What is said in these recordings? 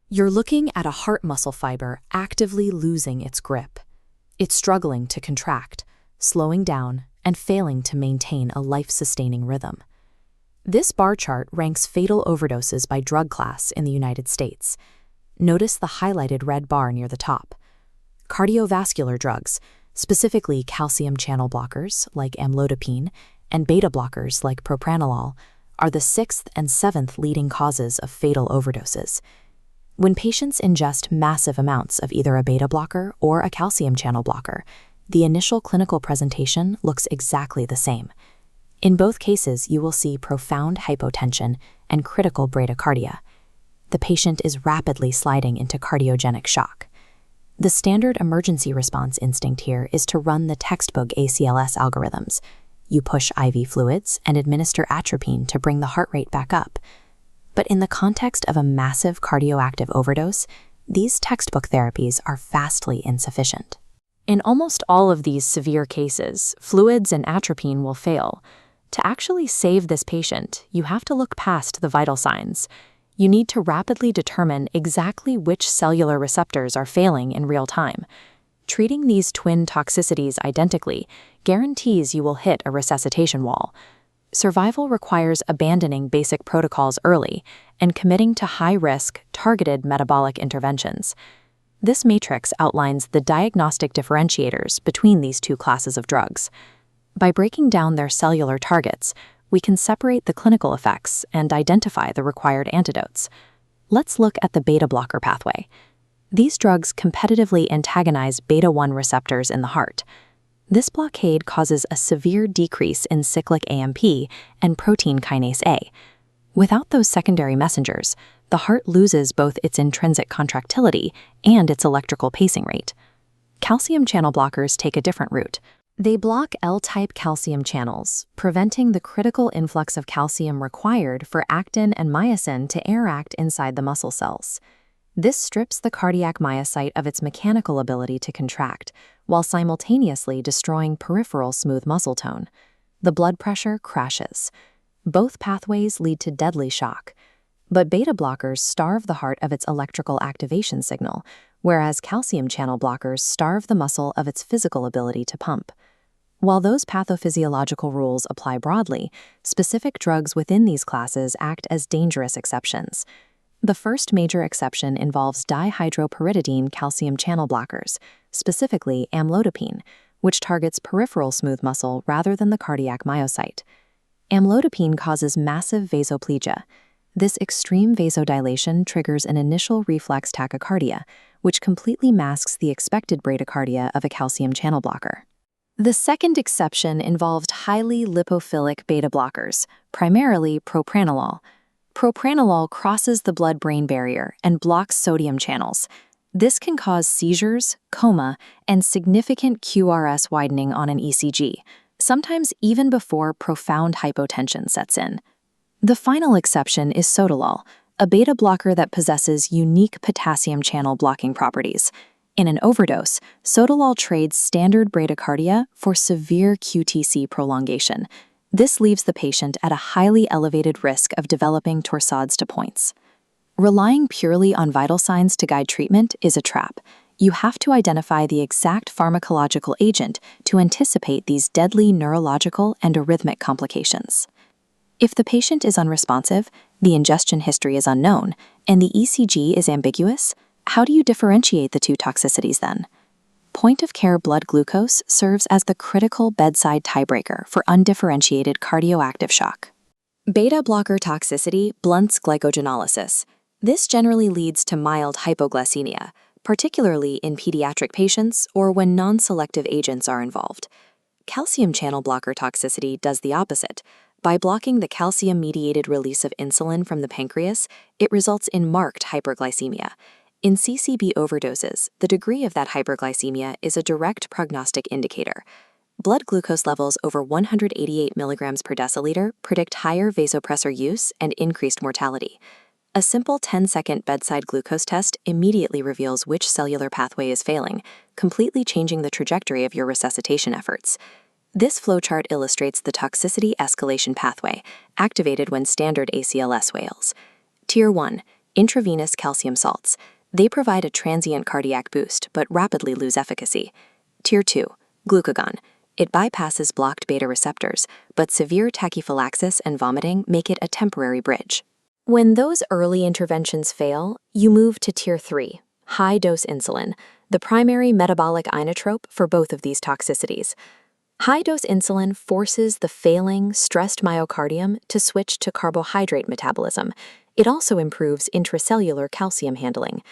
You're looking at a heart muscle fiber actively losing its grip. It's struggling to contract, slowing down, and failing to maintain a life-sustaining rhythm. This bar chart ranks fatal overdoses by drug class in the United States. Notice the highlighted red bar near the top. Cardiovascular drugs, specifically calcium channel blockers like amlodipine and beta blockers like propranolol, are the 6th and 7th leading causes of fatal overdoses. When patients ingest massive amounts of either a beta blocker or a calcium channel blocker, the initial clinical presentation looks exactly the same. In both cases, you will see profound hypotension and critical bradycardia. The patient is rapidly sliding into cardiogenic shock. The standard emergency response instinct here is to run the textbook ACLS algorithms. You push IV fluids and administer atropine to bring the heart rate back up. But in the context of a massive cardioactive overdose, these textbook therapies are vastly insufficient. In almost all of these severe cases, fluids and atropine will fail. To actually save this patient, you have to look past the vital signs. You need to rapidly determine exactly which cellular receptors are failing in real time. Treating these twin toxicities identically guarantees you will hit a resuscitation wall. Survival requires abandoning basic protocols early and committing to high-risk, targeted metabolic interventions. This matrix outlines the diagnostic differentiators between these two classes of drugs. By breaking down their cellular targets, we can separate the clinical effects and identify the required antidotes. Let's look at the beta blocker pathway. These drugs competitively antagonize beta-1 receptors in the heart. This blockade causes a severe decrease in cyclic AMP and protein kinase A. Without those secondary messengers, the heart loses both its intrinsic contractility and its electrical pacing rate. Calcium channel blockers take a different route. They block L-type calcium channels, preventing the critical influx of calcium required for actin and myosin to interact inside the muscle cells. This strips the cardiac myocyte of its mechanical ability to contract, while simultaneously destroying peripheral smooth muscle tone. The blood pressure crashes. Both pathways lead to deadly shock. But beta blockers starve the heart of its electrical activation signal, whereas calcium channel blockers starve the muscle of its physical ability to pump. While those pathophysiological rules apply broadly, specific drugs within these classes act as dangerous exceptions. The first major exception involves dihydropyridine calcium channel blockers, specifically amlodipine, which targets peripheral smooth muscle rather than the cardiac myocyte. Amlodipine causes massive vasoplegia. This extreme vasodilation triggers an initial reflex tachycardia, which completely masks the expected bradycardia of a calcium channel blocker. The second exception involved highly lipophilic beta blockers, primarily propranolol. Propranolol crosses the blood-brain barrier and blocks sodium channels. This can cause seizures, coma, and significant QRS widening on an ECG, sometimes even before profound hypotension sets in. The final exception is sotalol, a beta blocker that possesses unique potassium channel blocking properties. In an overdose, sotalol trades standard bradycardia for severe QTc prolongation. This leaves the patient at a highly elevated risk of developing torsades de pointes. Relying purely on vital signs to guide treatment is a trap. You have to identify the exact pharmacological agent to anticipate these deadly neurological and arrhythmic complications. If the patient is unresponsive, the ingestion history is unknown, and the ECG is ambiguous, how do you differentiate the two toxicities then? Point-of-care blood glucose serves as the critical bedside tiebreaker for undifferentiated cardioactive shock. Beta blocker toxicity blunts glycogenolysis. This generally leads to mild hypoglycemia, particularly in pediatric patients or when non-selective agents are involved. Calcium channel blocker toxicity does the opposite. By blocking the calcium-mediated release of insulin from the pancreas, it results in marked hyperglycemia. In CCB overdoses, the degree of that hyperglycemia is a direct prognostic indicator. Blood glucose levels over 188 milligrams per deciliter predict higher vasopressor use and increased mortality. A simple 10-second bedside glucose test immediately reveals which cellular pathway is failing, completely changing the trajectory of your resuscitation efforts. This flowchart illustrates the toxicity escalation pathway, activated when standard ACLS fails. Tier 1. Intravenous calcium salts. They provide a transient cardiac boost but rapidly lose efficacy. Tier 2. Glucagon. It bypasses blocked beta receptors, but severe tachyphylaxis and vomiting make it a temporary bridge. When those early interventions fail, you move to Tier 3, high-dose insulin, the primary metabolic inotrope for both of these toxicities. High-dose insulin forces the failing, stressed myocardium to switch to carbohydrate metabolism. It also improves intracellular calcium handling.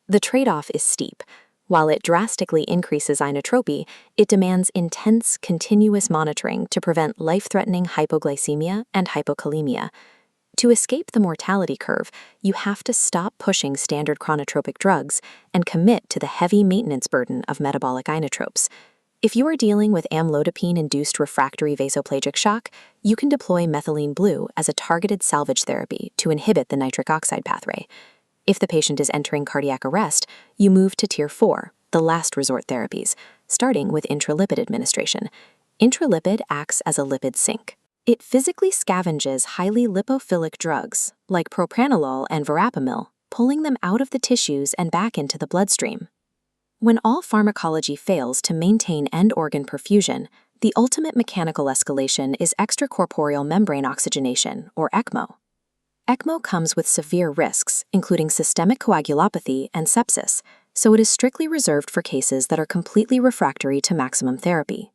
The trade-off is steep. While it drastically increases inotropy, it demands intense, continuous monitoring to prevent life-threatening hypoglycemia and hypokalemia. To escape the mortality curve, you have to stop pushing standard chronotropic drugs and commit to the heavy maintenance burden of metabolic inotropes. If you are dealing with amlodipine-induced refractory vasoplagic shock, you can deploy methylene blue as a targeted salvage therapy to inhibit the nitric oxide pathway. If the patient is entering cardiac arrest, you move to Tier 4, the last resort therapies, starting with intralipid administration. Intralipid acts as a lipid sink. It physically scavenges highly lipophilic drugs, like propranolol and verapamil, pulling them out of the tissues and back into the bloodstream. When all pharmacology fails to maintain end-organ perfusion, the ultimate mechanical escalation is extracorporeal membrane oxygenation, or ECMO. ECMO comes with severe risks, including systemic coagulopathy and sepsis, so it is strictly reserved for cases that are completely refractory to maximum therapy.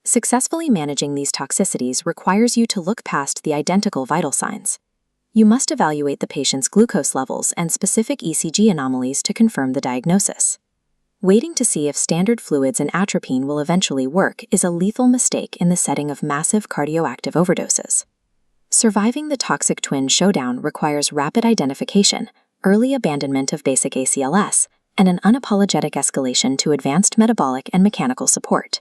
Successfully managing these toxicities requires you to look past the identical vital signs. You must evaluate the patient's glucose levels and specific ECG anomalies to confirm the diagnosis. Waiting to see if standard fluids and atropine will eventually work is a lethal mistake in the setting of massive cardioactive overdoses. Surviving the toxic twin showdown requires rapid identification, early abandonment of basic ACLS, and an unapologetic escalation to advanced metabolic and mechanical support.